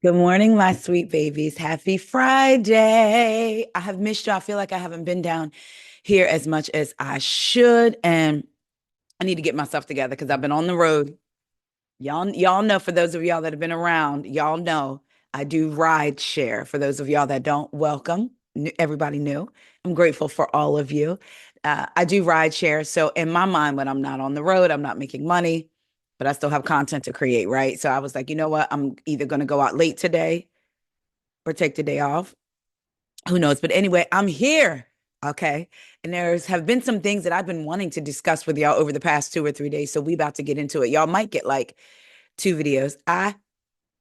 Good morning, my sweet babies. Happy Friday. I have missed you. I feel like I haven't been down here as much as I should. And I need to get myself together because I've been on the road. Y'all know, for those of y'all that have been around, y'all know I do ride share. For those of y'all that don't, welcome. Everybody new. I'm grateful for all of you. I do ride share. So in my mind, when I'm not on the road, I'm not making money, but I still have content to create, right? So I was like, you know what? I'm either going to go out late today or take the day off. Who knows? But anyway, I'm here. Okay. And there's have been some things that I've been wanting to discuss with y'all over the past 2 or 3 days. So we about to get into it. Y'all might get like two videos. I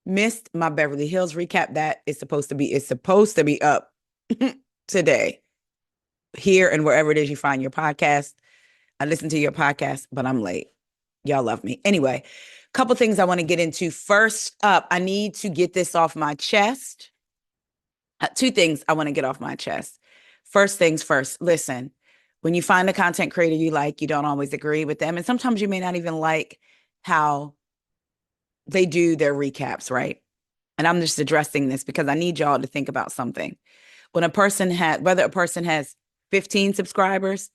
missed my Beverly Hills recap. That is supposed to be up today, here and wherever it is you find your podcast. I listen to your podcast, but I'm late. Y'all love me. Anyway, a couple things I want to get into. First up, I need to get this off my chest. Two things I want to get off my chest. First things first, listen, when you find a content creator you like, you don't always agree with them. And sometimes you may not even like how they do their recaps, right? And I'm just addressing this because I need y'all to think about something. Whether a person has 15 subscribers,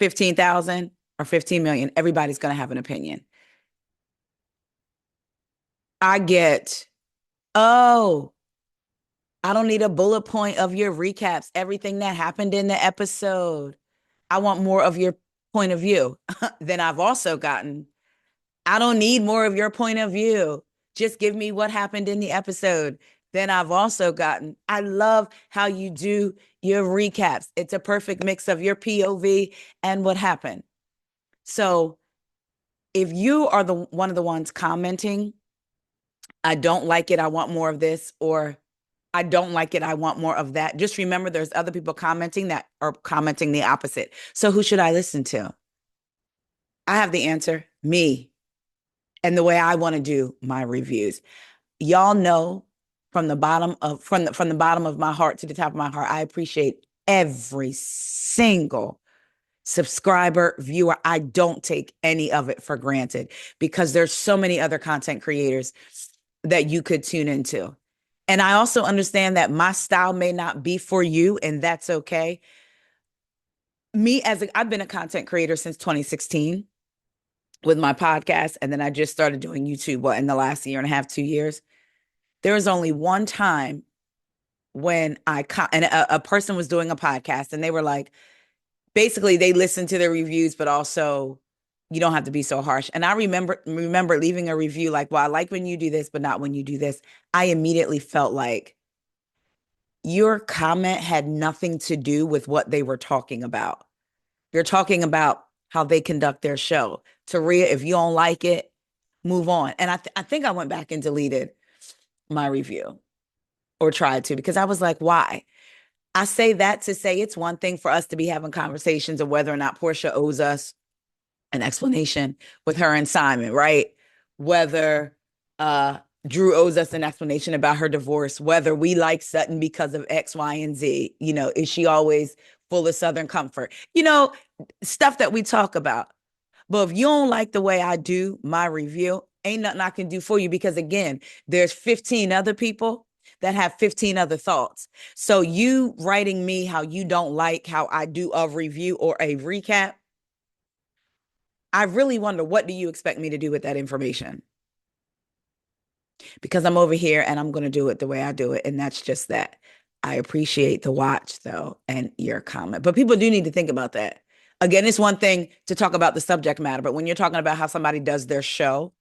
15,000, or 15 million, everybody's going to have an opinion. I get, oh, I don't need a bullet point of your recaps, everything that happened in the episode. I want more of your point of view. Then I've also gotten, I don't need more of your point of view. Just give me what happened in the episode. Then I've also gotten, I love how you do your recaps. It's a perfect mix of your POV and what happened. So if you are the one of the ones commenting, I don't like it, I want more of this, or I don't like it, I want more of that. Just remember there's other people commenting that are commenting the opposite. So who should I listen to? I have the answer, me, and the way I want to do my reviews. Y'all know from the bottom of my heart to the top of my heart, I appreciate every single subscriber, viewer. I don't take any of it for granted because there's so many other content creators that you could tune into. And I also understand that my style may not be for you, and that's okay. I've been a content creator since 2016 with my podcast, and then I just started doing YouTube, in the last year and a half, 2 years. There was only one time when a person was doing a podcast, and they were like, basically, they listened to the reviews, but also you don't have to be so harsh. And I remember leaving a review like, well, I like when you do this, but not when you do this. I immediately felt like your comment had nothing to do with what they were talking about. You're talking about how they conduct their show. Taria, if you don't like it, move on. And I think I went back and deleted my review, or tried to, because I was like, why? I say that to say it's one thing for us to be having conversations of whether or not Portia owes us an explanation with her and Simon, right? Whether Drew owes us an explanation about her divorce, whether we like Sutton because of X, Y, and Z. Is she always full of Southern comfort? Stuff that we talk about. But if you don't like the way I do my review, ain't nothing I can do for you, because again, there's 15 other people that have 15 other thoughts. So you writing me how you don't like how I do a review or a recap, I really wonder, what do you expect me to do with that information? Because I'm over here and I'm going to do it the way I do it. And that's just that. I appreciate the watch, though, and your comment. But people do need to think about that. Again, it's one thing to talk about the subject matter, but when you're talking about how somebody does their show,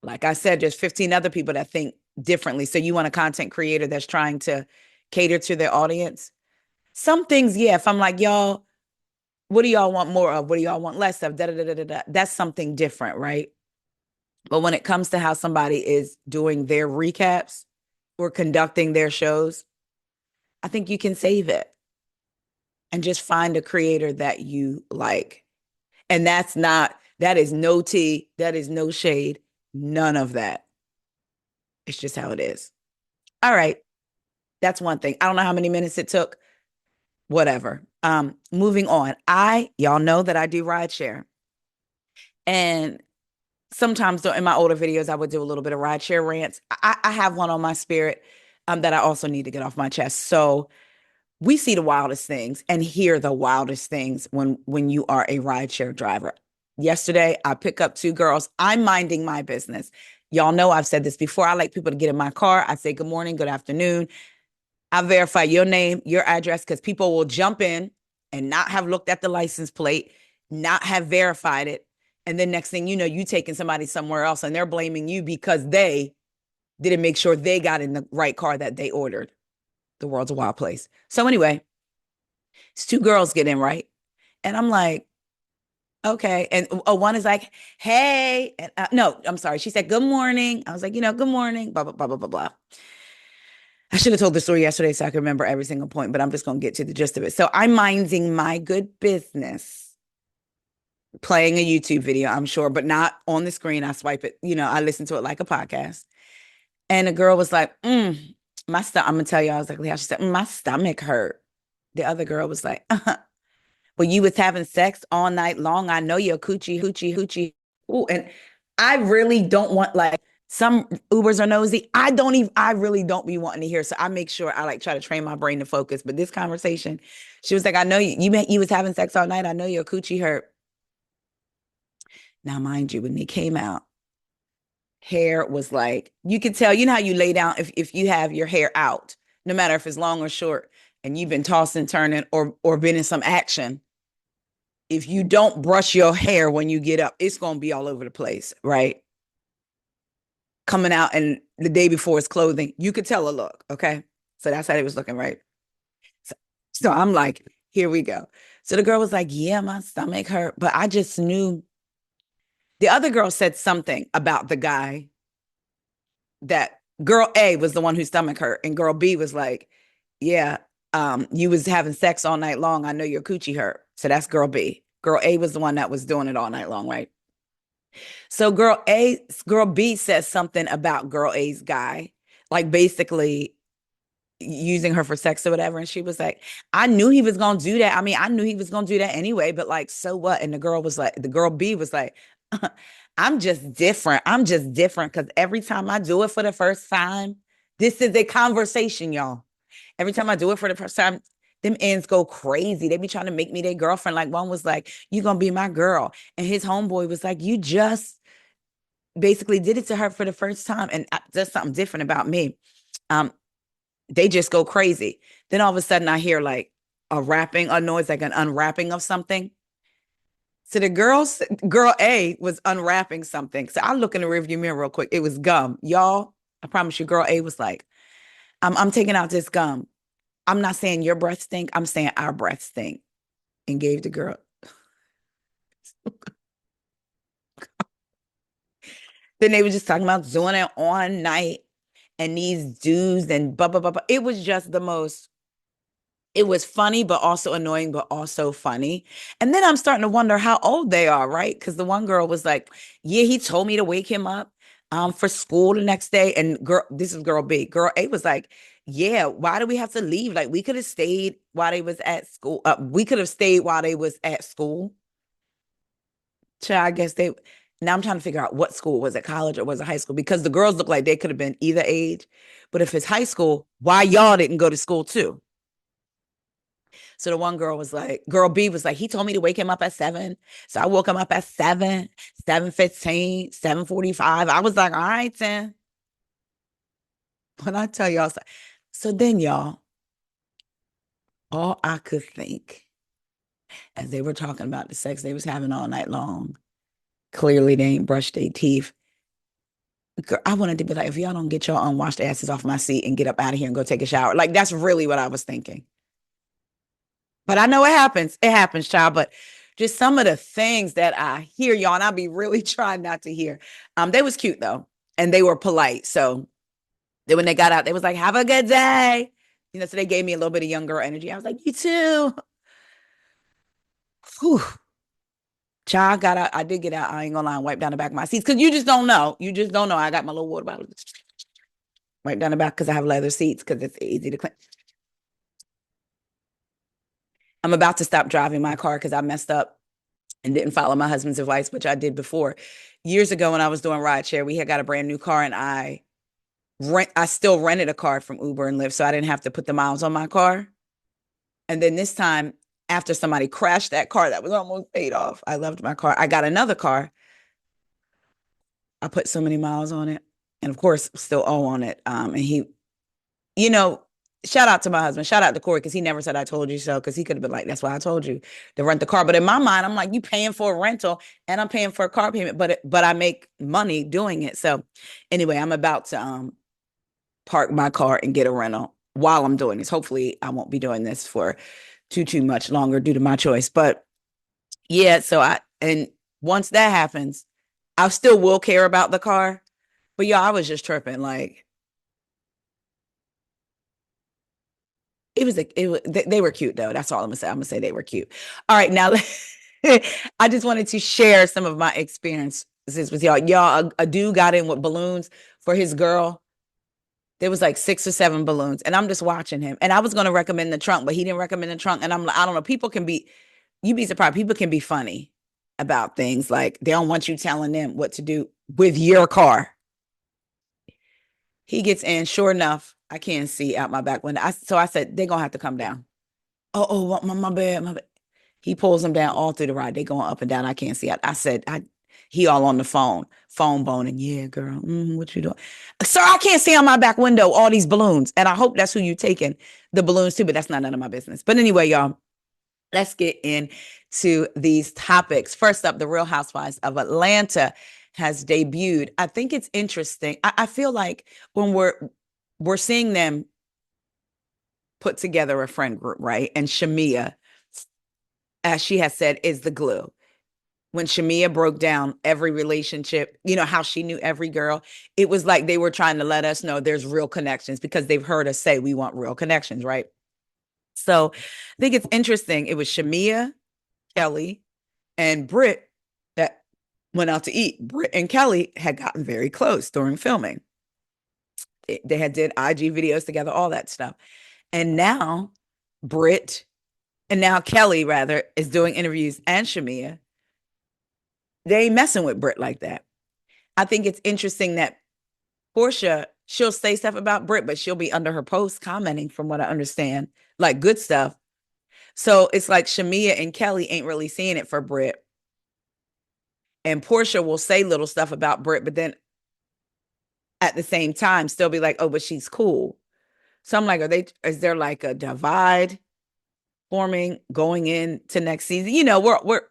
like I said, there's 15 other people that think differently. So you want a content creator that's trying to cater to their audience? Some things, yeah, if I'm like, y'all, what do y'all want more of? What do y'all want less of? Da, da, da, da, da. That's something different, right? But when it comes to how somebody is doing their recaps or conducting their shows, I think you can save it and just find a creator that you like. And that is no tea, that is no shade, none of that. It's just how it is. All right. That's one thing. I don't know how many minutes it took. Whatever. Moving on. Y'all know that I do rideshare. And sometimes in my older videos, I would do a little bit of rideshare rants. I have one on my spirit that I also need to get off my chest. So we see the wildest things and hear the wildest things when you are a rideshare driver. Yesterday, I pick up two girls. I'm minding my business. Y'all know I've said this before. I like people to get in my car. I say good morning, good afternoon. I verify your name, your address, because people will jump in and not have looked at the license plate, not have verified it. And then next thing you know, you taking somebody somewhere else and they're blaming you because they didn't make sure they got in the right car that they ordered. The world's a wild place. So anyway, it's two girls get in, right? And I'm like, okay. And one is like, hey. And, no, I'm sorry. She said, good morning. I was like, good morning, blah, blah, blah, blah, blah, blah. I should have told the story yesterday so I could remember every single point, but I'm just going to get to the gist of it. So I'm minding my good business, playing a YouTube video, I'm sure, but not on the screen. I swipe it, I listen to it like a podcast. And the girl was like, my stomach, I'm going to tell y'all exactly how she said, my stomach hurt. The other girl was like, well, you was having sex all night long. I know your coochie, hoochie, hoochie. Ooh, and I really don't want like some Ubers are nosy. I really don't be wanting to hear. So I make sure I like try to train my brain to focus. But this conversation, she was like, I know you was having sex all night. I know your coochie hurt. Now, mind you, when they came out, hair was like, you could tell, how you lay down if you have your hair out, no matter if it's long or short, and you've been tossing, turning, or been in some action. If you don't brush your hair when you get up, it's going to be all over the place, right? Coming out and the day before it's clothing, you could tell a look, okay? So that's how it was looking, right? So I'm like, here we go. So the girl was like, yeah, my stomach hurt. But I just knew the other girl said something about the guy that girl A was the one whose stomach hurt. And girl B was like, yeah, you was having sex all night long. I know your coochie hurt. So that's girl B. Girl A was the one that was doing it all night long, right? So girl B says something about girl A's guy, like basically using her for sex or whatever. And she was like, I knew he was gonna do that. I mean, I knew he was gonna do that anyway, but like, so what? And the girl B was like, I'm just different. I'm just different because every time I do it for the first time, this is a conversation, y'all. Every time I do it for the first time, them ends go crazy. They be trying to make me their girlfriend. Like one was like, you gonna be my girl. And his homeboy was like, you just basically did it to her for the first time. And there's something different about me. Um, they just go crazy. Then all of a sudden I hear like a noise, like an unwrapping of something. So girl A was unwrapping something. So I look in the rearview mirror real quick. It was gum. Y'all, I promise you, girl A was like, I'm taking out this gum. I'm not saying your breath stink. I'm saying our breath stink. And gave the girl. Then they were just talking about doing it all night and these dudes and blah, blah, blah, blah. It was just it was funny, but also annoying, but also funny. And then I'm starting to wonder how old they are, right? Because the one girl was like, yeah, he told me to wake him up for school the next day. And this is girl B. Girl A was like, yeah, why do we have to leave? Like we could have stayed while they was at school. We could have stayed while they was at school. So I guess now I'm trying to figure out what school was it, college or was it high school? Because the girls look like they could have been either age. But if it's high school, why y'all didn't go to school too? So the one girl was like, girl B was like, he told me to wake him up at 7. So I woke him up at 7, 7:15, 7:45. I was like, all right, then. When I tell y'all, so then y'all, all I could think as they were talking about the sex they was having all night long, clearly they ain't brushed their teeth. Girl, I wanted to be like, if y'all don't get your unwashed asses off my seat and get up out of here and go take a shower. Like, that's really what I was thinking. But I know it happens. It happens, child. But just some of the things that I hear, y'all, and I'll be really trying not to hear. They was cute though, and they were polite. So then when they got out, they was like, "Have a good day," So they gave me a little bit of young girl energy. I was like, "You too." Whew. Child got out. I did get out. I ain't gonna lie, and wipe down the back of my seats because you just don't know. You just don't know. I got my little water bottle, wipe down the back because I have leather seats because it's easy to clean. I'm about to stop driving my car because I messed up and didn't follow my husband's advice, which I did before. years ago when I was doing rideshare, we had got a brand new car, and I still rented a car from Uber and Lyft, so I didn't have to put the miles on my car. And then this time, after somebody crashed that car that was almost paid off, I loved my car. I got another car. I put so many miles on it, and of course, still owe on it. And he, you know, shout out to my husband, shout out to Corey, because he never said I told you so, because he could have been like, that's why I told you to rent the car. But in my mind, I'm like, you paying for a rental and I'm paying for a car payment, but I make money doing it. So anyway, I'm about to park my car and get a rental while I'm doing this. Hopefully I won't be doing this for too much longer due to my choice. But yeah, and once that happens, I still will care about the car. But I was just tripping. Like, they were cute though. That's all I'm gonna say. I'm gonna say they were cute. All right, now I just wanted to share some of my experiences with y'all. A dude got in with balloons for his girl. There was like 6 or 7 balloons, and I'm just watching him. And I was going to recommend the trunk, but he didn't recommend the trunk. And I'm like, I don't know. You'd be surprised. People can be funny about things. Like, they don't want you telling them what to do with your car. He gets in. Sure enough, I can't see out my back window. So I said, they're going to have to come down. Oh, my bad. He pulls them down all through the ride. They going up and down. I can't see out. I said, he all on the phone boning. Yeah, girl. What you doing? Sir, I can't see on my back window all these balloons. And I hope that's who you taking the balloons to, but that's not none of my business. But anyway, y'all, let's get into these topics. First up, the Real Housewives of Atlanta has debuted. I think it's interesting. I feel like when we're seeing them put together a friend group, right? And Shamea, as she has said, is the glue. When Shamea broke down every relationship, how she knew every girl, it was like they were trying to let us know there's real connections, because they've heard us say we want real connections, right? So I think it's interesting. It was Shamea, Kelly, and Britt that went out to eat. Britt and Kelly had gotten very close during filming. They had did IG videos together, all that stuff. And now Kelly rather is doing interviews, and Shamea, they ain't messing with Britt like that. I think it's interesting that Portia, she'll say stuff about Britt, but she'll be under her post commenting, from what I understand, like good stuff. So it's like Shamea and Kelly ain't really seeing it for Britt. And Portia will say little stuff about Britt, but then at the same time still be like, oh, but she's cool. So I'm like, is there like a divide forming going into next season? We're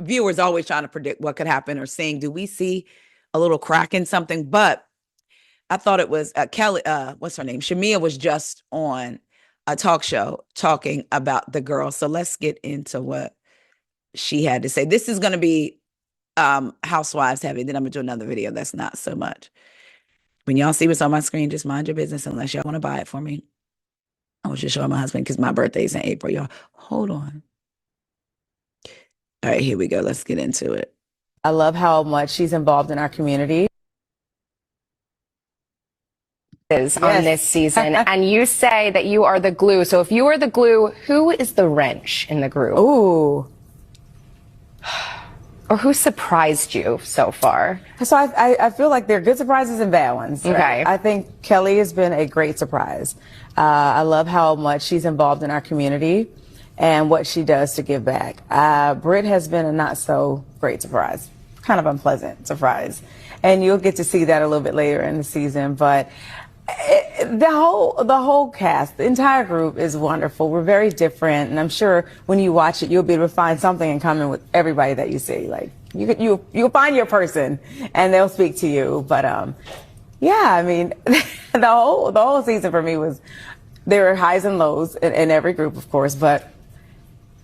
viewers always trying to predict what could happen, or saying, do we see a little crack in something? But I thought it was Kelly, what's her name? Shamea was just on a talk show talking about the girl. So let's get into what she had to say. This is going to be Housewives heavy. Then I'm going to do another video that's not so much. When y'all see what's on my screen, just mind your business unless y'all want to buy it for me. I was just showing my husband because my birthday is in April, y'all. Hold on. All right, here we go. Let's get into it. I love how much she's involved in our community. Yes. On this season, and you say that you are the glue. So if you are the glue, who is the wrench in the group? Ooh. Or who surprised you so far? So I feel like there are good surprises and bad ones. Right? Okay. I think Kelly has been a great surprise. I love how much she's involved in our community and what she does to give back. Britt has been a not so great surprise, kind of unpleasant surprise. And you'll get to see that a little bit later in the season. But the whole cast, the entire group is wonderful. We're very different, and I'm sure when you watch it, you'll be able to find something in common with everybody that you see. Like you'll find your person, and they'll speak to you. But yeah, I mean, the whole season for me there were highs and lows in every group, of course, but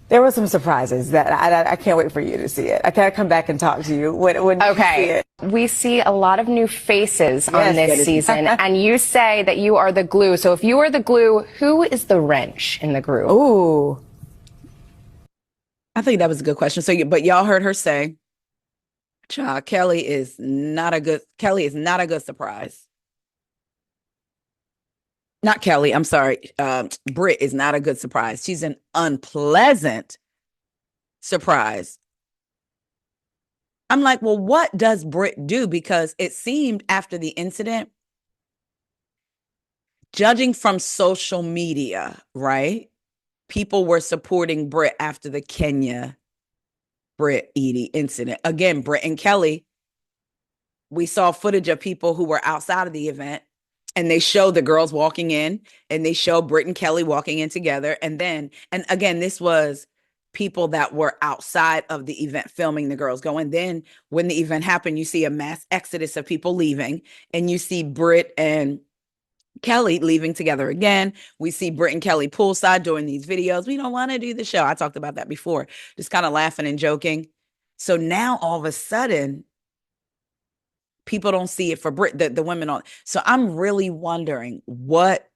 there were some surprises that I can't wait for you to see it. I can't come back and talk to you when you see it. We see a lot of new faces on this season, and you say that you are the glue. So if you are the glue, who is the wrench in the group? Ooh. I think that was a good question. But y'all heard her say, child, Kelly is not a good surprise. Not Kelly, I'm sorry. Britt is not a good surprise. She's an unpleasant surprise. I'm like, well, what does Britt do? Because it seemed after the incident, judging from social media, right? People were supporting Britt after the Kenya Britt Edie incident. Again, Britt and Kelly, we saw footage of people who were outside of the event, and they show the girls walking in, and they show Britt and Kelly walking in together. And again, this was people that were outside of the event filming the girls going. Then when the event happened, you see a mass exodus of people leaving, and you see Britt and Kelly leaving together again. We see Britt and Kelly poolside doing these videos. We don't want to do the show. I talked about that before, just kind of laughing and joking. So now all of a sudden, people don't see it for Britt, the women on. So I'm really wondering what,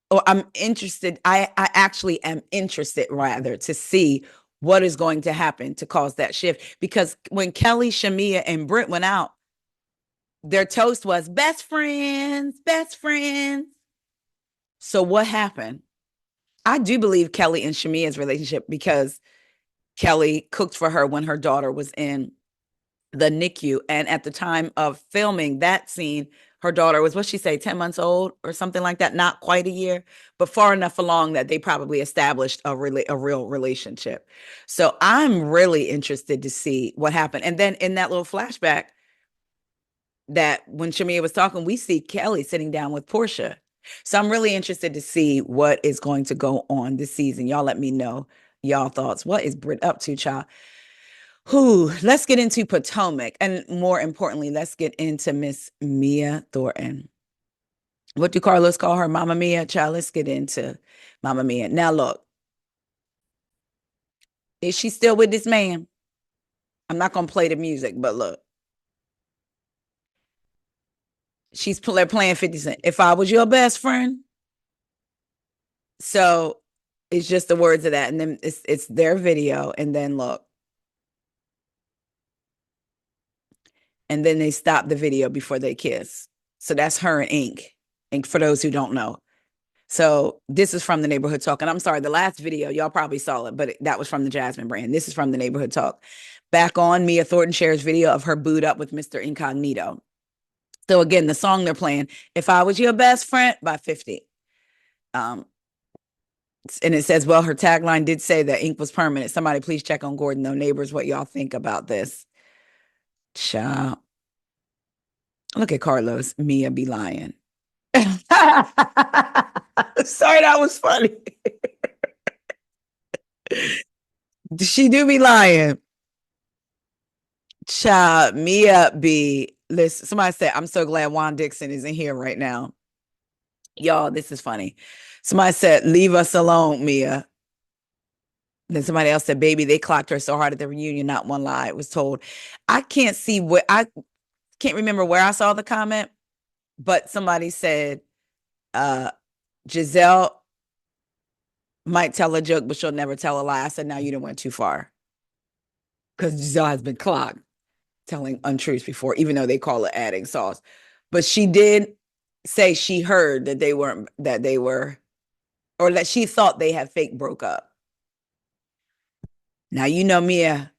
or I'm interested. I actually am interested rather to see what is going to happen to cause that shift. Because when Kelly, Shamea, and Britt went out, their toast was best friends, best friends. So what happened? I do believe Kelly and Shamea's relationship, because Kelly cooked for her when her daughter was in the NICU. And at the time of filming that scene, her daughter was, what'd she say, 10 months old or something like that? Not quite a year, but far enough along that they probably established a real relationship. So I'm really interested to see what happened. And then in that little flashback, that when Shamea was talking, we see Kelly sitting down with Portia. So I'm really interested to see what is going to go on this season. Y'all let me know y'all thoughts. What is Britt up to, child? Let's get into Potomac. And more importantly, let's get into Miss Mia Thornton. What do Carlos call her? Mama Mia, child. Let's get into Mama Mia. Now, look, is she still with this man? I'm not going to play the music, but look, they're playing 50 Cent. If I was your best friend. So it's just the words of that. And then it's their video. And then look. And then they stop the video before they kiss. So that's her and Ink. And for those who don't know. So this is from the Neighborhood Talk. And I'm sorry, the last video, y'all probably saw it, but that was from the Jasmine brand. This is from the Neighborhood Talk. Back on, Mia Thornton shares video of her booed up with Mr. Incognito. So again, the song they're playing, If I Was Your Best Friend by 50. And it says, well, her tagline did say that ink was permanent. Somebody please check on Gordon, though. Neighbors, what y'all think about this? Child. Look at Carlos. Mia be lying. Sorry, that was funny. She do be lying. Child, Mia be, listen, somebody said, I'm so glad Juan Dixon isn't here right now. Y'all, this is funny. Somebody said, leave us alone, Mia. Then somebody else said, baby, they clocked her so hard at the reunion, not one lie was told. I can't remember where I saw the comment, but somebody said, Giselle might tell a joke, but she'll never tell a lie. I said, now you done went too far. Because Giselle has been clocked telling untruths before, even though they call it adding sauce. But she did say she heard that or that she thought they had fake broke up. Now, you know, Mia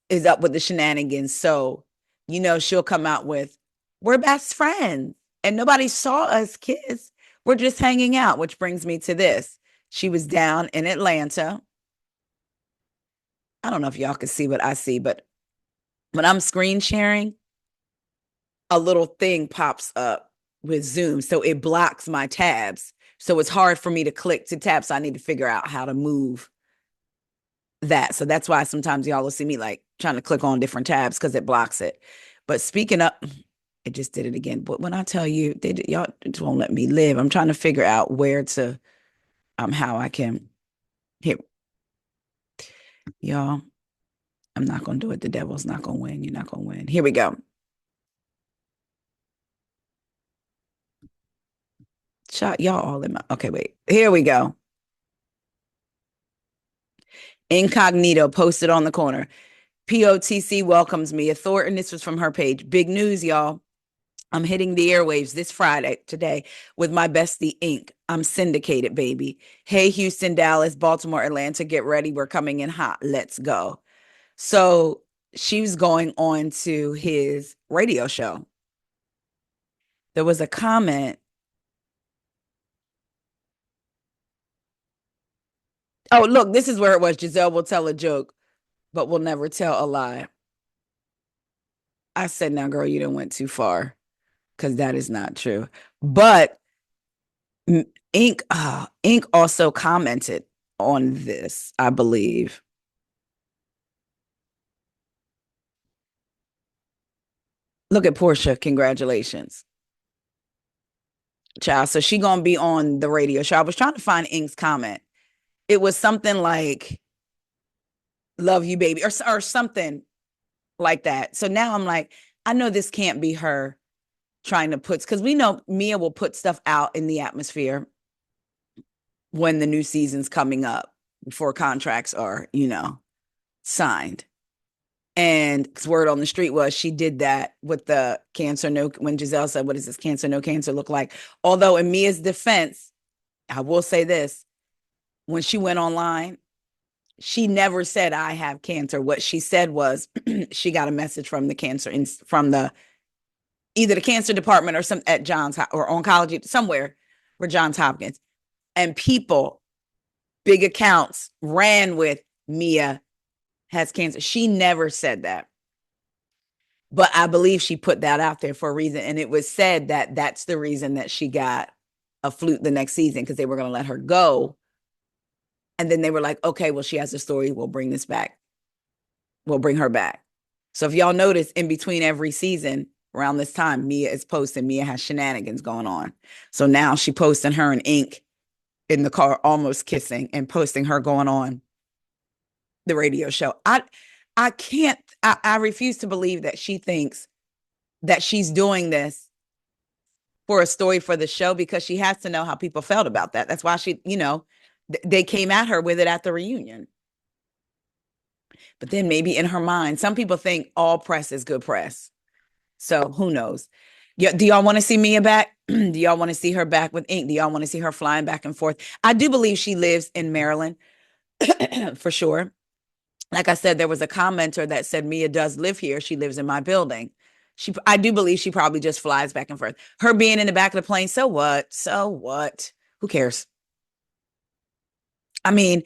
is up with the shenanigans. So, you know, she'll come out with, we're best friends and nobody saw us kiss. We're just hanging out, which brings me to this. She was down in Atlanta. I don't know if y'all can see what I see, but when I'm screen sharing, a little thing pops up with Zoom. So it blocks my tabs. So it's hard for me to click to tab. So I need to figure out how to move that. So that's why sometimes y'all will see me like trying to click on different tabs because it blocks it. But speaking of, it just did it again. But when I tell you, y'all just won't let me live. I'm trying to figure out where to, how I can hit. Y'all, I'm not going to do it. The devil's not going to win. You're not going to win. Here we go. Shot y'all all in my, okay, wait. Here we go. Incognito posted on the corner. POTC welcomes Mia Thornton. This was from her page. Big news, y'all. I'm hitting the airwaves this Friday, today, with my bestie, Ink. I'm syndicated, baby. Hey, Houston, Dallas, Baltimore, Atlanta, get ready. We're coming in hot. Let's go. So she was going on to his radio show. There was a comment. Oh, look, this is where it was. Giselle will tell a joke, but will never tell a lie. I said, now, girl, you done went too far, because that is not true. But Ink also commented on this, I believe. Look at Portia. Congratulations. Child. So she gonna be on the radio show. I was trying to find Ink's comment. It was something like, love you, baby, or something like that. So now I'm like, I know this can't be her trying to put, because we know Mia will put stuff out in the atmosphere when the new season's coming up, before contracts are, signed. And because word on the street was she did that with the cancer no, when Giselle said, what does this cancer no cancer look like? Although in Mia's defense, I will say this, when she went online, she never said I have cancer. What she said was she got a message from the cancer, from the either the cancer department or some at Johns or oncology somewhere for Johns Hopkins, and people, big accounts, ran with Mia has cancer. She never said that, but I believe she put that out there for a reason, and it was said that that's the reason that she got a flute the next season, because they were going to let her go. And then they were like, okay, well, she has a story. We'll bring this back. We'll bring her back. So if y'all notice, in between every season, around this time, Mia is posting. Mia has shenanigans going on. So now she posting her and Ink in the car, almost kissing, and posting her going on the radio show. I refuse to believe that she thinks that she's doing this for a story for the show, because she has to know how people felt about that. That's why she, they came at her with it at the reunion. But then maybe in her mind, some people think all press is good press. So who knows? Yeah, do y'all want to see Mia back? Do y'all want to see her back with Ink? Do y'all want to see her flying back and forth? I do believe she lives in Maryland for sure. Like I said, there was a commenter that said Mia does live here. She lives in my building. I do believe she probably just flies back and forth. Her being in the back of the plane, so what? So what? Who cares? I mean,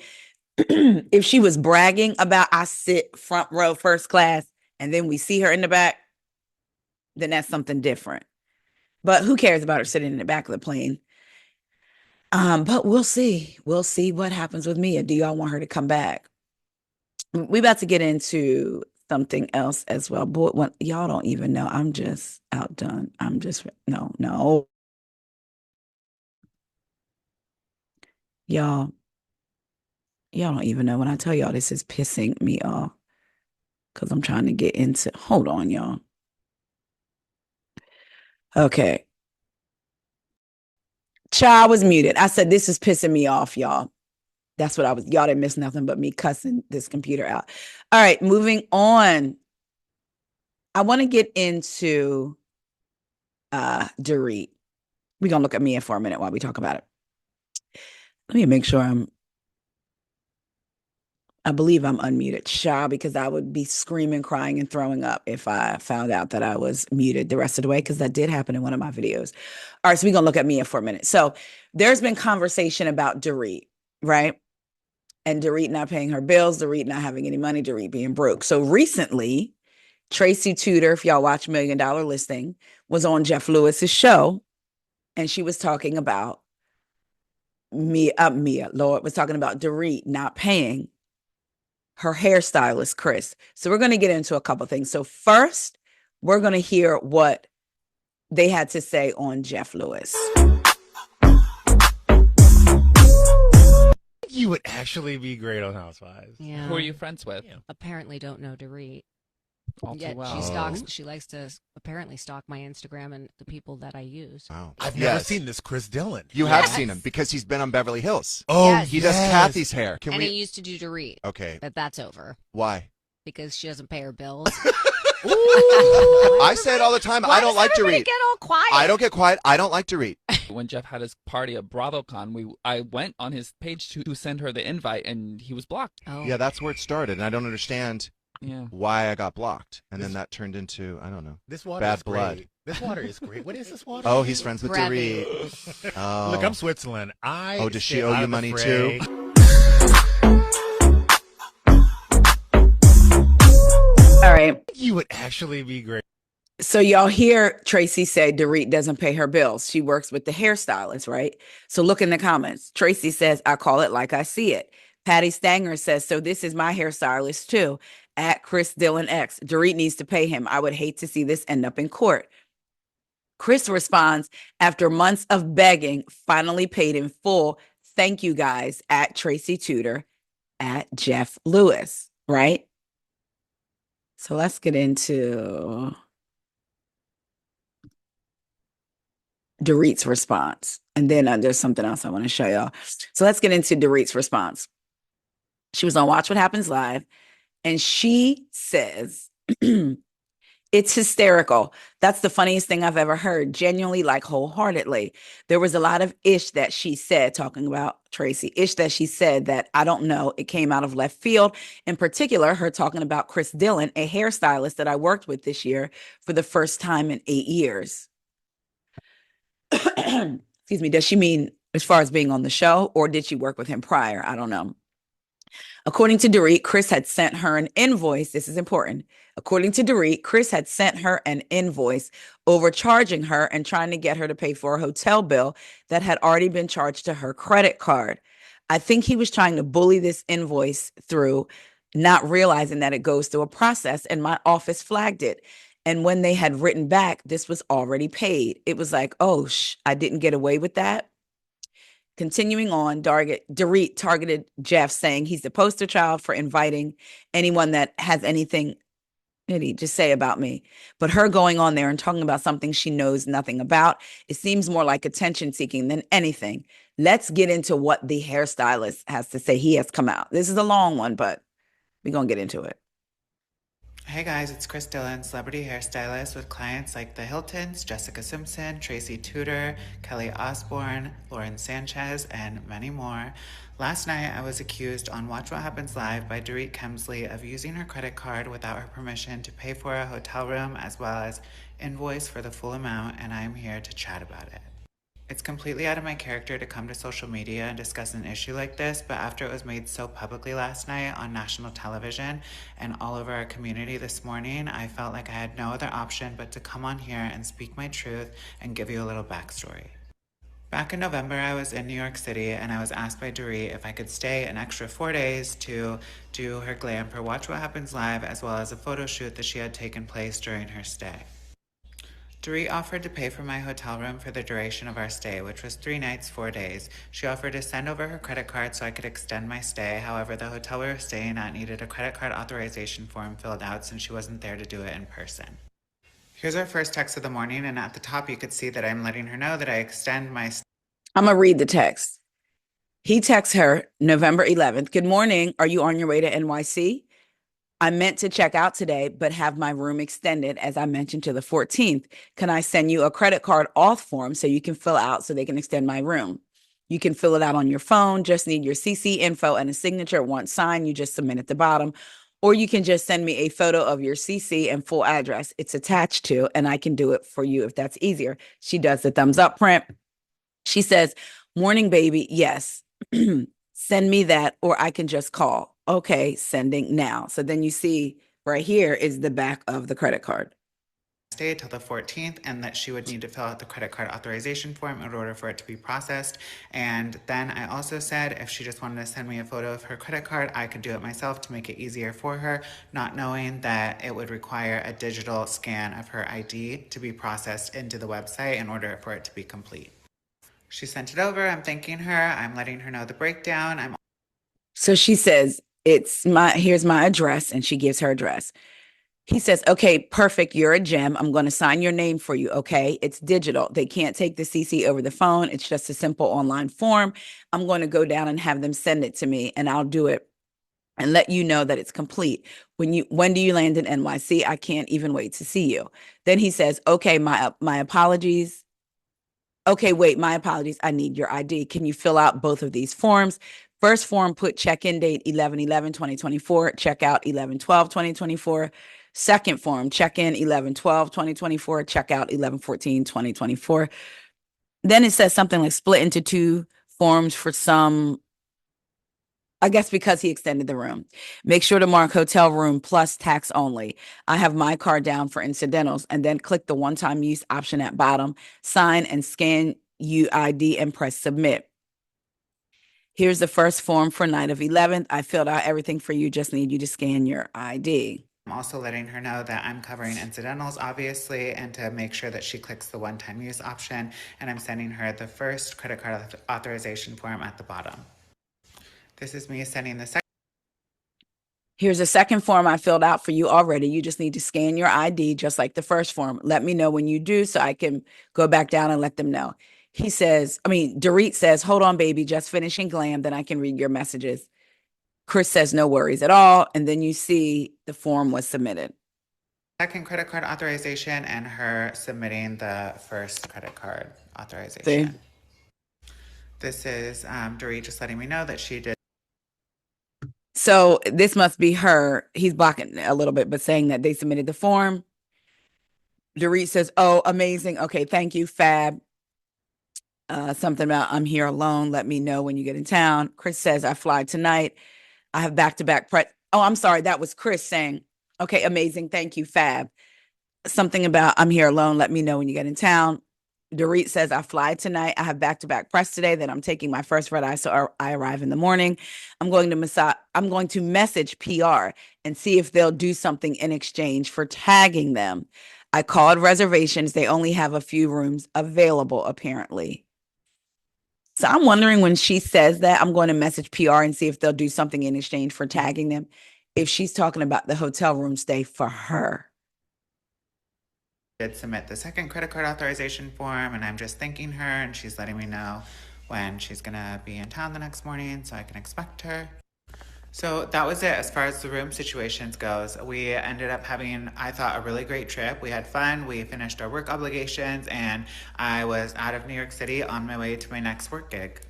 if she was bragging about I sit front row first class and then we see her in the back, then that's something different. But who cares about her sitting in the back of the plane? But we'll see. We'll see what happens with Mia. Do y'all want her to come back? We about to get into something else as well. Boy, y'all don't even know. I'm just outdone. I'm just, no. Y'all don't even know when I tell y'all this is pissing me off, because I'm trying to get into, hold on, y'all. Okay. Child was muted. I said, this is pissing me off, y'all. That's what y'all didn't miss nothing but me cussing this computer out. All right, moving on. I want to get into Dorit. We're going to look at Mia for a minute while we talk about it. Let me make sure I believe I'm unmuted, child, because I would be screaming, crying, and throwing up if I found out that I was muted the rest of the way, because that did happen in one of my videos. All right, so we're going to look at Mia for a minute. So there's been conversation about Dorit, right? And Dorit not paying her bills, Dorit not having any money, Dorit being broke. So recently, Tracy Tudor, if y'all watch $1 Million Listing, was on Jeff Lewis's show, and she was talking about Lord was talking about Dorit not paying her hairstylist, Chris. So we're going to get into a couple things. So first, we're going to hear what they had to say on Jeff Lewis. You would actually be great on Housewives. Yeah. Who are you friends with? Yeah. Apparently don't know Dorit. All too Yet well. she likes to apparently stalk my Instagram and the people that I use. Wow. I've never seen this Chris Dillon. You have seen him because he's been on Beverly Hills. Oh, Yes. He does Kathy's hair. Can And he we? used to do Dorit. Okay. But that's over Why? because she doesn't pay her bills. I say it all the time. I don't like everybody Dorit. get all quiet? I don't get quiet. I don't like Dorit. When Jeff had his party at BravoCon, I went on his page to send her the invite, and he was blocked. Oh. Yeah, that's where it started, and I don't understand. Yeah. why I got blocked. And then that turned into, I don't know. This water Bad is blood. great. This water is great. What is this water? Oh, he's friends with Brevi. Dorit. Oh. Look, I'm Switzerland. Oh, does she stay owe out you of the money fray. too? All right. You would actually be great. So y'all hear Tracy say Dorit doesn't pay her bills. She works with the hairstylist, right? So look in the comments. Tracy says, I call it like I see it. Patty Stanger says, so this is my hairstylist too. At Chris Dillon X. Dorit needs to pay him. I would hate to see this end up in court. Chris responds, after months of begging, finally paid in full. Thank you guys at Tracy Tudor at Jeff Lewis, right? So let's get into Dorit's response. And then there's something else I want to show y'all. So let's get into Dorit's response. She was on Watch What Happens Live, and she says, it's hysterical. That's the funniest thing I've ever heard, genuinely, like wholeheartedly. There was a lot of ish that she said, talking about Tracy, ish that she said that I don't know. It came out of left field. In particular, her talking about Chris Dillon, a hairstylist that I worked with this year for the first time in 8 years. Excuse me. Does she mean as far as being on the show, or did she work with him prior? I don't know. According to Dorit, Chris had sent her an invoice. This is important. According to Dorit, Chris had sent her an invoice overcharging her and trying to get her to pay for a hotel bill that had already been charged to her credit card. I think he was trying to bully this invoice through, not realizing that it goes through a process, and my office flagged it. And when they had written back, this was already paid. It was like, oh, I didn't get away with that. Continuing on, Dorit targeted Jeff, saying he's the poster child for inviting anyone that has anything to say about me. But her going on there and talking about something she knows nothing about, it seems more like attention seeking than anything. Let's get into what the hairstylist has to say. He has come out. This is a long one, but we're going to get into it. Hey guys, it's Chris Dillon, celebrity hairstylist with clients like the Hiltons, Jessica Simpson, Tracy Tudor, Kelly Osbourne, Lauren Sanchez, and many more. Last night, I was accused on Watch What Happens Live by Dorit Kemsley of using her credit card without her permission to pay for a hotel room as well as invoice for the full amount, and I am here to chat about it. It's completely out of my character to come to social media and discuss an issue like this, but after it was made so publicly last night on national television and all over our community this morning, I felt like I had no other option but to come on here and speak my truth and give you a little backstory. Back in November, I was in New York City and I was asked by Dorit if I could stay an extra 4 days to do her glam for Watch What Happens Live, as well as a photo shoot that she had taken place during her stay. Dorit offered to pay for my hotel room for the duration of our stay, which was 3 nights, 4 days. She offered to send over her credit card so I could extend my stay. However, the hotel we were staying at needed a credit card authorization form filled out since she wasn't there to do it in person. Here's our first text of the morning, and at the top you could see that I'm letting her know that I extend my stay. I'm going to read the text. He texts her November 11th. Good morning. Are you on your way to NYC? I meant to check out today, but have my room extended, as I mentioned, to the 14th. Can I send you a credit card auth form so you can fill out so they can extend my room? You can fill it out on your phone. Just need your CC info and a signature. Once signed, you just submit at the bottom. Or you can just send me a photo of your CC and full address. It's attached to, and I can do it for you if that's easier. She does the thumbs up print. She says, morning, baby. Yes. Send me that, or I can just call. Okay, sending now. So then you see right here is the back of the credit card. Stay till the 14th, and that she would need to fill out the credit card authorization form in order for it to be processed. And then I also said if she just wanted to send me a photo of her credit card, I could do it myself to make it easier for her, not knowing that it would require a digital scan of her ID to be processed into the website in order for it to be complete. She sent it over. I'm thanking her. I'm letting her know the breakdown. So she says, here's my address, and she gives her address. He says, okay, perfect. You're a gem. I'm going to sign your name for you. Okay. It's digital. They can't take the CC over the phone. It's just a simple online form. I'm going to go down and have them send it to me, and I'll do it and let you know that it's complete. When do you land in NYC? I can't even wait to see you. Then he says, okay, my apologies. Okay, wait, my apologies. I need your ID. Can you fill out both of these forms? First form put check-in date 11/11/2024, checkout 11/12/2024. Second form, check-in 11/12/2024, checkout 11/14/2024. Then it says something like split into two forms for some, I guess because he extended the room. Make sure to mark hotel room plus tax only. I have my card down for incidentals, and then click the one-time use option at bottom, sign and scan UID and press submit. Here's the first form for night of 11th. I filled out everything for you. Just need you to scan your ID. I'm also letting her know that I'm covering incidentals, obviously, and to make sure that she clicks the one-time use option, and I'm sending her the first credit card authorization form at the bottom. This is me sending the second. Here's a second form I filled out for you already. You just need to scan your ID just like the first form. Let me know when you do so I can go back down and let them know. Dorit says, hold on, baby, just finishing glam, then I can read your messages. Chris says, no worries at all. And then you see the form was submitted. Second credit card authorization and her submitting the first credit card authorization. See? This is Dorit just letting me know that she did. So this must be her. He's blocking a little bit, but saying that they submitted the form. Dorit says, oh, amazing. Okay, thank you, fab. Something about I'm here alone. Let me know when you get in town. Chris says, I fly tonight. I have back-to-back Oh, I'm sorry. That was Chris saying, okay, amazing. Thank you, fab. Something about I'm here alone. Let me know when you get in town. Dorit says, I fly tonight. I have back-to-back press today. Then I'm taking my first red eye. So I arrive in the morning. I'm going to message PR and see if they'll do something in exchange for tagging them. I called reservations. They only have a few rooms available, apparently. So I'm wondering when she says that, I'm going to message PR and see if they'll do something in exchange for tagging them, if she's talking about the hotel room stay for her. Did submit the second credit card authorization form, and I'm just thanking her, and she's letting me know when she's gonna be in town the next morning so I can expect her. So that was it as far as the room situations goes. We ended up having, I thought, a really great trip. We had fun, we finished our work obligations, and I was out of New York City on my way to my next work gig.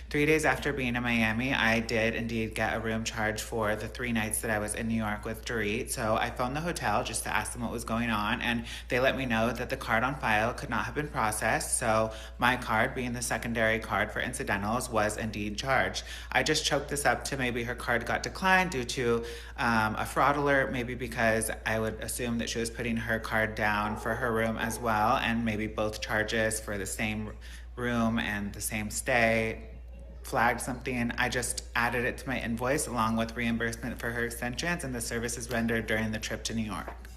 3 days after being in Miami, I did indeed get a room charge for the 3 nights that I was in New York with Dorit. So I phoned the hotel just to ask them what was going on, and they let me know that the card on file could not have been processed. So my card, being the secondary card for incidentals, was indeed charged. I just choked this up to maybe her card got declined due to a fraud alert, maybe because I would assume that she was putting her card down for her room as well, and maybe both charges for the same room and the same stay flagged something. I just added it to my invoice along with reimbursement for her extensions and the services rendered during the trip to New York.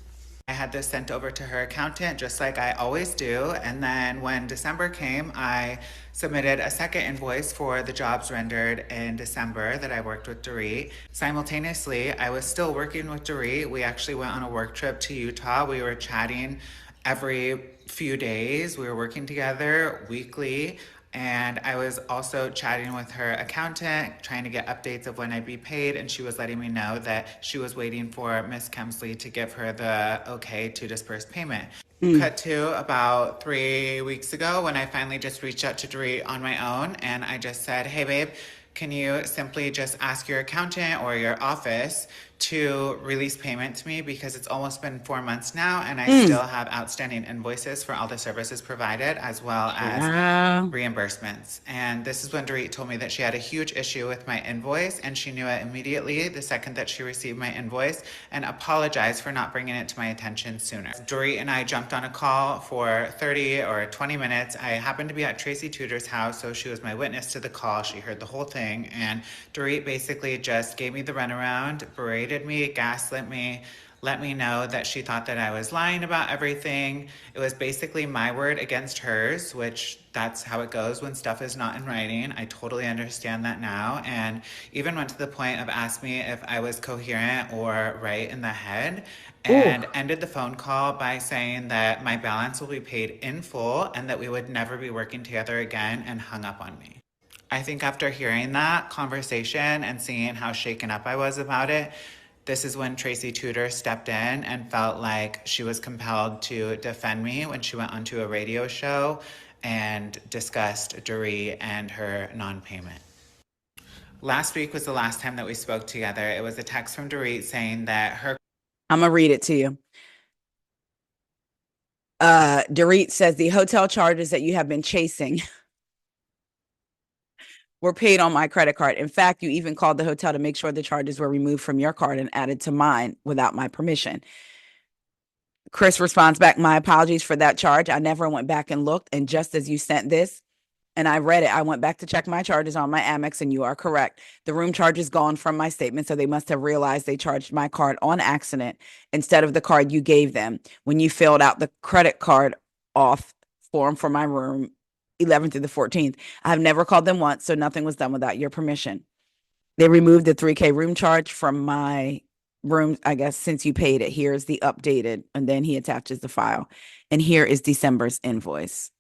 I had this sent over to her accountant just like I always do, and then when December came, I submitted a second invoice for the jobs rendered in December that I worked with Dorit. Simultaneously, I was still working with Dorit. We actually went on a work trip to Utah. We were chatting every few days. We were working together weekly. And I was also chatting with her accountant, trying to get updates of when I'd be paid, and she was letting me know that she was waiting for Miss Kemsley to give her the okay to disperse payment. Cut to about 3 weeks ago when I finally just reached out to Dorit on my own, and I just said, hey babe, can you simply just ask your accountant or your office to release payment to me, because it's almost been 4 months now and I still have outstanding invoices for all the services provided as well as reimbursements. And this is when Dorit told me that she had a huge issue with my invoice, and she knew it immediately the second that she received my invoice, and apologized for not bringing it to my attention sooner. Dorit and I jumped on a call for 30 or 20 minutes. I happened to be at Tracy Tudor's house, so she was my witness to the call. She heard the whole thing, and Dorit basically just gave me the runaround, berated me, gaslit me, let me know that she thought that I was lying about everything. It was basically my word against hers, which that's how it goes when stuff is not in writing. I totally understand that now. And even went to the point of asking me if I was coherent or right in the head, and ended the phone call by saying that my balance will be paid in full and that we would never be working together again, and hung up on me. I think after hearing that conversation and seeing how shaken up I was about it, this is when Tracy Tudor stepped in and felt like she was compelled to defend me when she went onto a radio show and discussed Dorit and her non-payment. Last week was the last time that we spoke together. It was a text from Dorit saying that her I'm gonna read it to you. Dorit says the hotel charges that you have been chasing were paid on my credit card. In fact, you even called the hotel to make sure the charges were removed from your card and added to mine without my permission. Chris responds back, my apologies for that charge. I never went back and looked. And just as you sent this, and I read it, I went back to check my charges on my Amex, and you are correct. The room charge is gone from my statement, so they must have realized they charged my card on accident instead of the card you gave them when you filled out the credit card off form for my room 11th through the 14th. I have never called them once, so nothing was done without your permission. They removed the $3K room charge from my room, I guess, since you paid it. Here's the updated, and then he attaches the file. And here is December's invoice.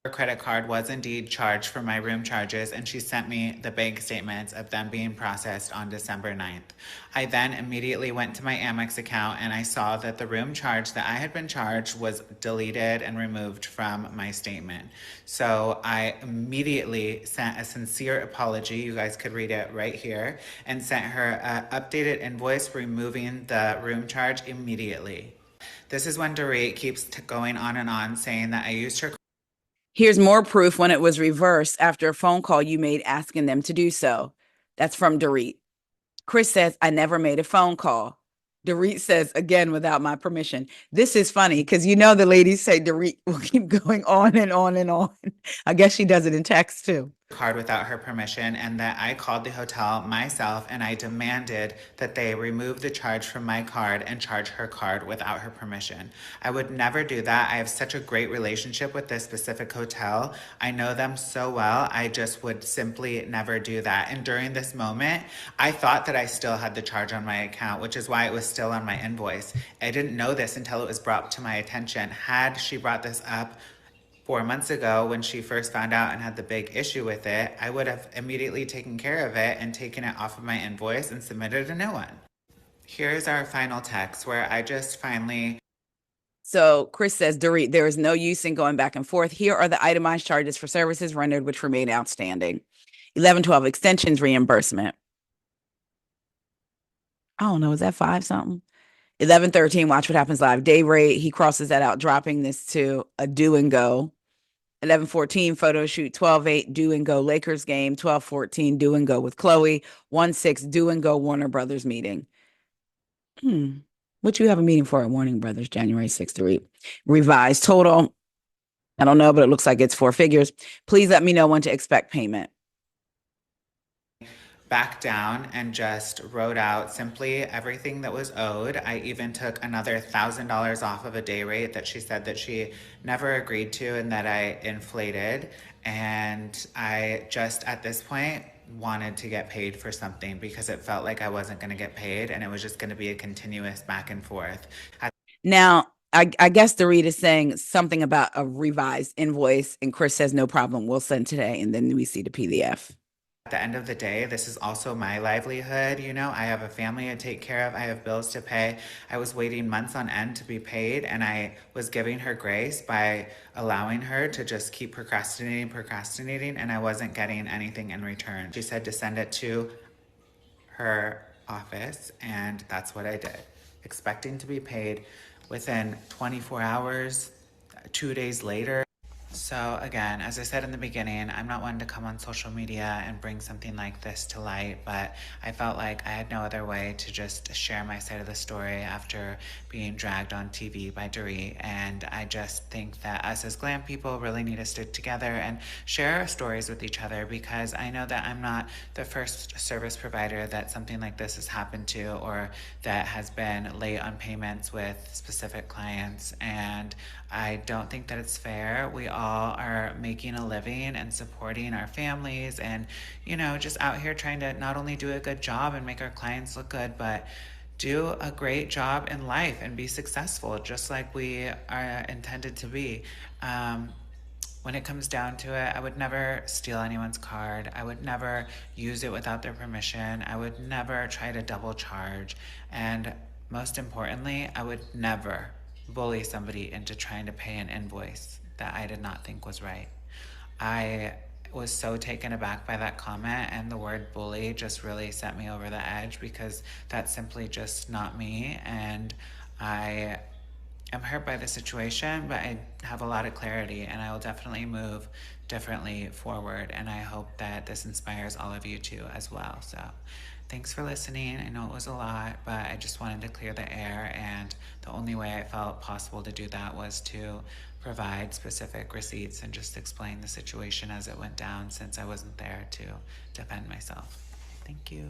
credit card was indeed charged for my room charges, and she sent me the bank statements of them being processed on December 9th. I then immediately went to my Amex account and I saw that the room charge that I had been charged was deleted and removed from my statement. So I immediately sent a sincere apology, you guys could read it right here, and sent her an updated invoice removing the room charge immediately. This is when Dorit keeps going on and on saying that I used her. Here's more proof when it was reversed after a phone call you made asking them to do so. That's from Dorit. Chris says, I never made a phone call. Dorit says, again, without my permission. This is funny because you know the ladies say Dorit will keep going on and on and on. I guess she does it in text too. Card without her permission, and that I called the hotel myself and I demanded that they remove the charge from my card and charge her card without her permission. I would never do that. I have such a great relationship with this specific hotel. I know them so well. I just would simply never do that. And during this moment, I thought that I still had the charge on my account, which is why it was still on my invoice. I didn't know this until it was brought to my attention. Had she brought this up 4 months ago when she first found out and had the big issue with it, I would have immediately taken care of it and taken it off of my invoice and submitted a new one. Here's our final text where I just finally. So Chris says, Dorit, there is no use in going back and forth. Here are the itemized charges for services rendered which remain outstanding. 1112 extensions reimbursement. I don't know, is that 5 something? 1113 watch what happens live day rate. He crosses that out, dropping this to a do and go. 1114 photo shoot. 12:08 do and go Lakers game. 12:14 do and go with Chloe. 1:06 do and go Warner Brothers meeting. What you have a meeting for at Warner Brothers January 6th to read. Revised total. I don't know, but it looks like it's 4 figures. Please let me know when to expect payment. Back down and just wrote out simply everything that was owed. I even took another $1,000 off of a day rate that she said that she never agreed to and that I inflated. And I just at this point wanted to get paid for something because it felt like I wasn't going to get paid and it was just going to be a continuous back and forth. Now, I guess Dorit is saying something about a revised invoice, and Chris says no problem, we'll send today, and then we see the PDF. At the end of the day, this is also my livelihood. You know, I have a family to take care of. I have bills to pay. I was waiting months on end to be paid, and I was giving her grace by allowing her to just keep procrastinating, and I wasn't getting anything in return. She said to send it to her office, and that's what I did, expecting to be paid within 24 hours, 2 days later. So again, as I said in the beginning, I'm not one to come on social media and bring something like this to light, but I felt like I had no other way to just share my side of the story after being dragged on TV by Dorit. And I just think that us as glam people really need to stick together and share our stories with each other, because I know that I'm not the first service provider that something like this has happened to, or that has been late on payments with specific clients. And I don't think that it's fair. We all are making a living and supporting our families and, you know, just out here trying to not only do a good job and make our clients look good, but do a great job in life and be successful just like we are intended to be. When it comes down to it, I would never steal anyone's card. I would never use it without their permission. I would never try to double charge. And most importantly, I would never bully somebody into trying to pay an invoice that I did not think was right. I was so taken aback by that comment, and the word bully just really set me over the edge because that's simply just not me. And I am hurt by the situation, but I have a lot of clarity, and I will definitely move differently forward. And I hope that this inspires all of you too as well. So thanks for listening. I know it was a lot, but I just wanted to clear the air, and the only way I felt possible to do that was to provide specific receipts and just explain the situation as it went down, since I wasn't there to defend myself. Thank you.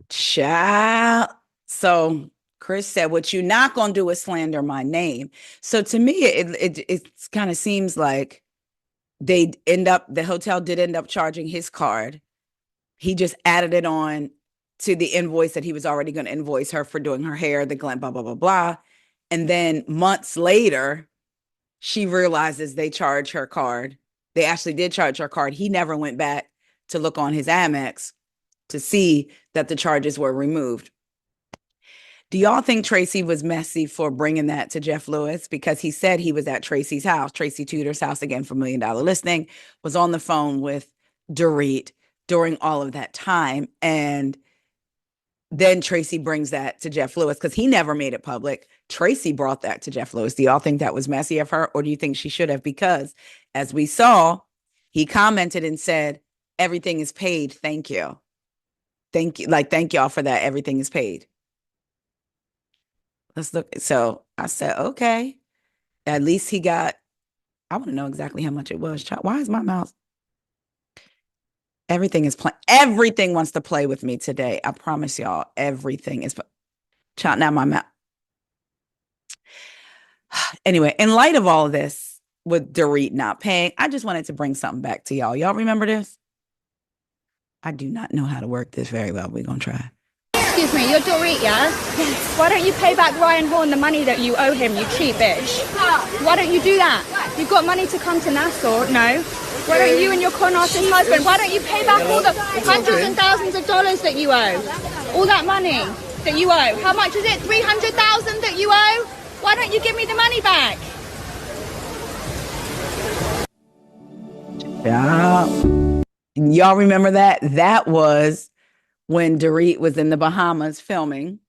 Child. So Chris said, what you're not going to do is slander my name. So to me, it kind of seems like the hotel did end up charging his card. He just added it on to the invoice that he was already going to invoice her for doing her hair, the glam, blah, blah, blah, blah. And then months later, she realizes they charge her card. They actually did charge her card. He never went back to look on his Amex to see that the charges were removed. Do y'all think Tracy was messy for bringing that to Jeff Lewis? Because he said he was at Tracy's house, Tracy Tudor's house, again, for $1 Million Listing, was on the phone with Dorit during all of that time. And then Tracy brings that to Jeff Lewis because he never made it public. Tracy brought that to Jeff Lewis. Do y'all think that was messy of her, or do you think she should have? Because as we saw, he commented and said, everything is paid. Thank you. Thank you. Like, thank y'all for that. Everything is paid. Let's look. So I said, okay, at least he got, I want to know exactly how much it was. Why is my mouth? Everything is playing. Everything wants to play with me today. I promise y'all, everything is. Now my mouth. Anyway, in light of all of this, with Dorit not paying, I just wanted to bring something back to y'all. Y'all remember this? I do not know how to work this very well. We're going to try. Excuse me, you're Dorit, yeah? Yes. Why don't you pay back Ryan Horn the money that you owe him, you cheap bitch? Why don't you do that? You've got money to come to Nassau, no? Why don't you and your con artist husband, why don't you pay back all the hundreds and thousands of dollars that you owe? All that money that you owe. How much is it? 300,000 that you owe? Why don't you give me the money back? Yeah. Y'all remember that? That was when Dorit was in the Bahamas filming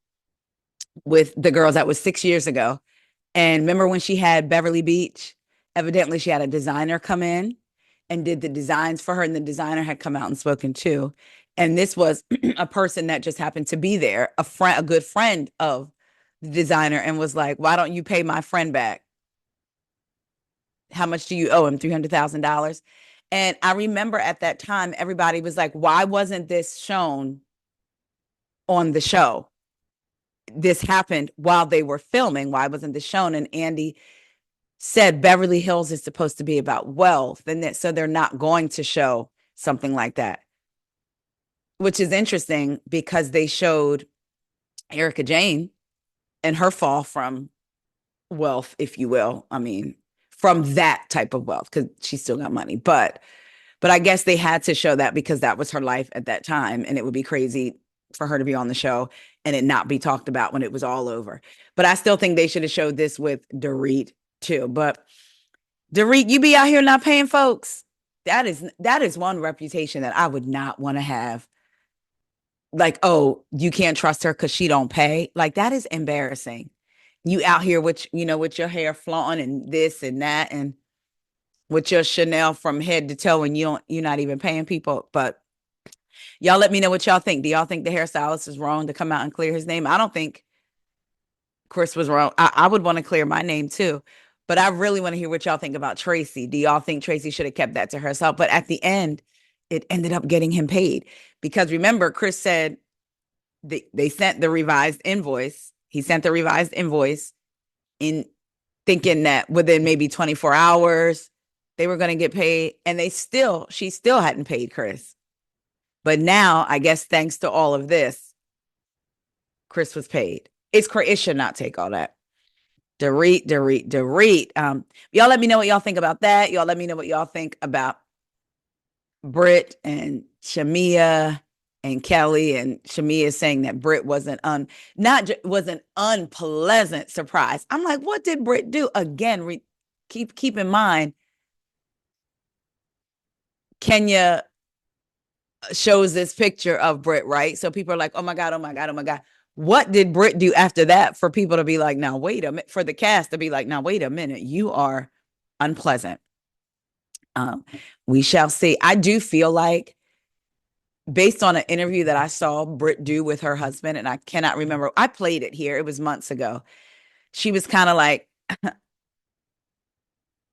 with the girls. That was 6 years ago. And remember when she had Beverly Beach? Evidently, she had a designer come in and did the designs for her, and the designer had come out and spoken too. And this was a person that just happened to be there, a good friend of the designer, and was like, why don't you pay my friend back? How much do you owe him? $300,000. And I remember at that time, everybody was like, why wasn't this shown on the show? This happened while they were filming. Why wasn't this shown? And Andy said Beverly Hills is supposed to be about wealth, and so they're not going to show something like that, which is interesting because they showed Erica Jane and her fall from wealth, if you will. I mean, from that type of wealth, because she still got money. But I guess they had to show that because that was her life at that time, and it would be crazy for her to be on the show and it not be talked about when it was all over. But I still think they should have showed this with Dorit too. But Dorit, you be out here not paying folks. That is one reputation that I would not want to have. Like, oh, you can't trust her because she don't pay. Like, that is embarrassing. You out here with your hair flaunting and this and that, and with your Chanel from head to toe, and you're not even paying people. But y'all let me know what y'all think. Do y'all think the hairstylist is wrong to come out and clear his name? I don't think Chris was wrong. I would want to clear my name too. But I really want to hear what y'all think about Tracy. Do y'all think Tracy should have kept that to herself? But at the end, it ended up getting him paid. Because remember, Chris said they sent the revised invoice. He sent the revised invoice in thinking that within maybe 24 hours, they were going to get paid. And she still hadn't paid Chris. But now, I guess thanks to all of this, Chris was paid. It should not take all that. Dorit. Y'all let me know what y'all think about that. Y'all let me know what y'all think about Britt and Shamea and Kelly. And Shamea saying that Britt was an unpleasant surprise. I'm like, what did Britt do? Again, keep in mind, Kenya shows this picture of Brit, right? So people are like, oh my God, oh my God, oh my God. What did Brit do after that for people to be like, now wait a minute, for the cast to be like, now wait a minute, you are unpleasant. We shall see. I do feel like, based on an interview that I saw Brit do with her husband, and I cannot remember, I played it here, it was months ago. She was kind of like,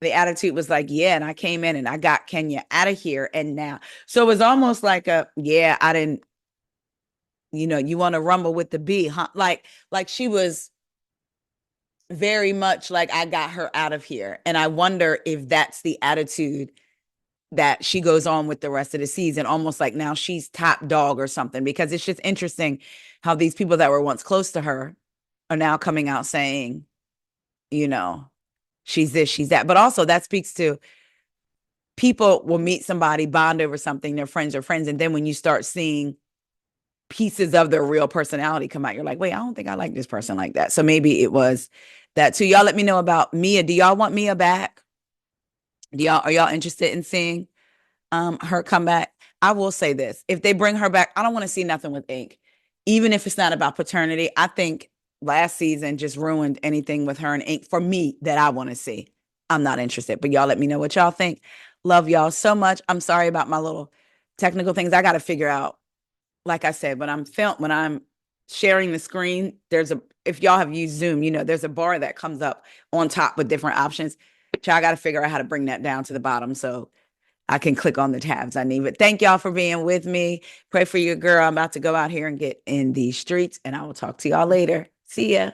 the attitude was like, yeah, and I came in and I got Kenya out of here. And now, so it was almost like yeah, I didn't, you want to rumble with the bee, huh? Like she was very much like, I got her out of here. And I wonder if that's the attitude that she goes on with the rest of the season, almost like now she's top dog or something, because it's just interesting how these people that were once close to her are now coming out saying, she's this, she's that. But also that speaks to, people will meet somebody, bond over something, their friends are friends. And then when you start seeing pieces of their real personality come out, you're like, wait, I don't think I like this person like that. So maybe it was that too. Y'all let me know about Mia. Do y'all want Mia back? Are y'all interested in seeing her come back? I will say this. If they bring her back, I don't want to see nothing with Ink. Even if it's not about paternity, I think last season just ruined anything with her and Ink for me that I want to see. I'm not interested, but y'all let me know what y'all think. Love y'all so much. I'm sorry about my little technical things. I got to figure out, like I said, when I'm sharing the screen, if y'all have used Zoom, there's a bar that comes up on top with different options. So I got to figure out how to bring that down to the bottom so I can click on the tabs I need. But thank y'all for being with me. Pray for your girl. I'm about to go out here and get in these streets, and I will talk to y'all later. See ya.